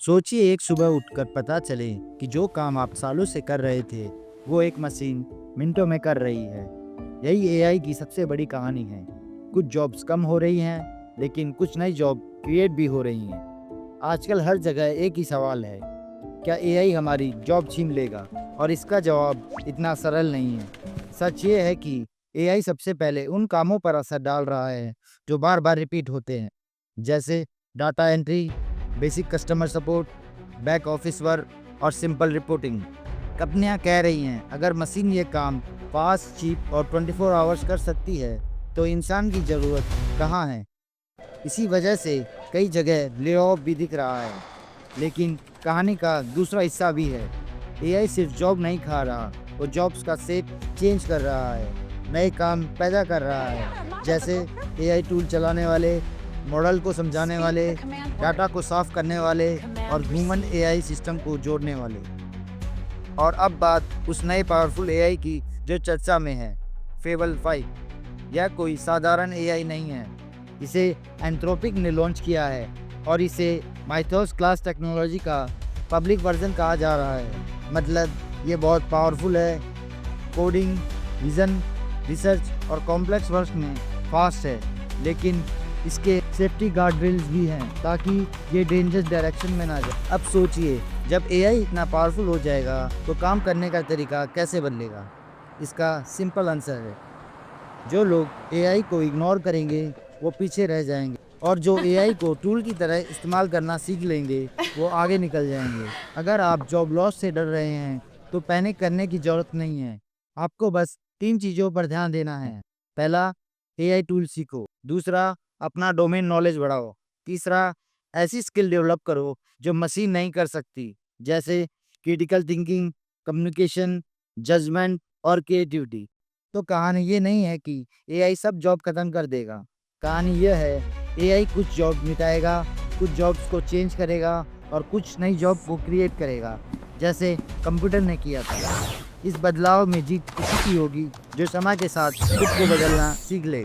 सोचिए एक सुबह उठकर पता चले कि जो काम आप सालों से कर रहे थे वो एक मशीन मिनटों में कर रही है। यही एआई की सबसे बड़ी कहानी है। कुछ जॉब्स कम हो रही हैं, लेकिन कुछ नई जॉब क्रिएट भी हो रही हैं। आजकल हर जगह एक ही सवाल है, क्या एआई हमारी जॉब छीन लेगा? और इसका जवाब इतना सरल नहीं है। सच ये है कि एआई सबसे पहले उन कामों पर असर डाल रहा है जो बार बार रिपीट होते हैं, जैसे data entry, basic customer support, back office work और सिंपल रिपोर्टिंग। कंपनियां कह रही हैं अगर मशीन ये काम फास्ट, चीप और 24 आवर्स कर सकती है तो इंसान की ज़रूरत कहाँ है। इसी वजह से कई जगह ले ऑफ भी दिख रहा है। लेकिन कहानी का दूसरा हिस्सा भी है। एआई सिर्फ जॉब नहीं खा रहा, वो जॉब्स का सेट चेंज कर रहा है, नए काम पैदा कर रहा है। जैसे एआई टूल चलाने वाले, मॉडल को समझाने वाले, डाटा को साफ करने वाले और ह्यूमन एआई सिस्टम को जोड़ने वाले। और अब बात उस नए पावरफुल एआई की जो चर्चा में है, फेबल 5। यह कोई साधारण एआई नहीं है। इसे एंथ्रोपिक ने लॉन्च किया है और इसे माइथोस क्लास टेक्नोलॉजी का पब्लिक वर्जन कहा जा रहा है। मतलब ये बहुत पावरफुल है, कोडिंग, विजन, रिसर्च और कॉम्प्लेक्स वर्क में फास्ट है, लेकिन इसके सेफ्टी गार्ड ड्रिल्स भी हैं ताकि ये डेंजरस डायरेक्शन में ना जाए। अब सोचिए, जब एआई इतना पावरफुल हो जाएगा तो काम करने का तरीका कैसे बदलेगा? इसका सिंपल आंसर है, जो लोग एआई को इग्नोर करेंगे वो पीछे रह जाएंगे, और जो एआई को टूल की तरह इस्तेमाल करना सीख लेंगे वो आगे निकल जाएंगे। अगर आप जॉब लॉस से डर रहे हैं तो पैनिक करने की ज़रूरत नहीं है। आपको बस 3 चीज़ों पर ध्यान देना है। पहला, एआई टूल सीखो। दूसरा, अपना डोमेन नॉलेज बढ़ाओ। तीसरा, ऐसी स्किल डेवलप करो जो मशीन नहीं कर सकती, जैसे क्रिटिकल थिंकिंग, कम्युनिकेशन, जजमेंट और क्रिएटिविटी। तो कहानी ये नहीं है कि एआई सब जॉब खत्म कर देगा। कहानी यह है, एआई कुछ जॉब मिटाएगा, कुछ जॉब्स को चेंज करेगा और कुछ नई जॉब को क्रिएट करेगा, जैसे कंप्यूटर ने किया था। इस बदलाव में जीत किसी की होगी जो समय के साथ खुद को बदलना सीख लेगा।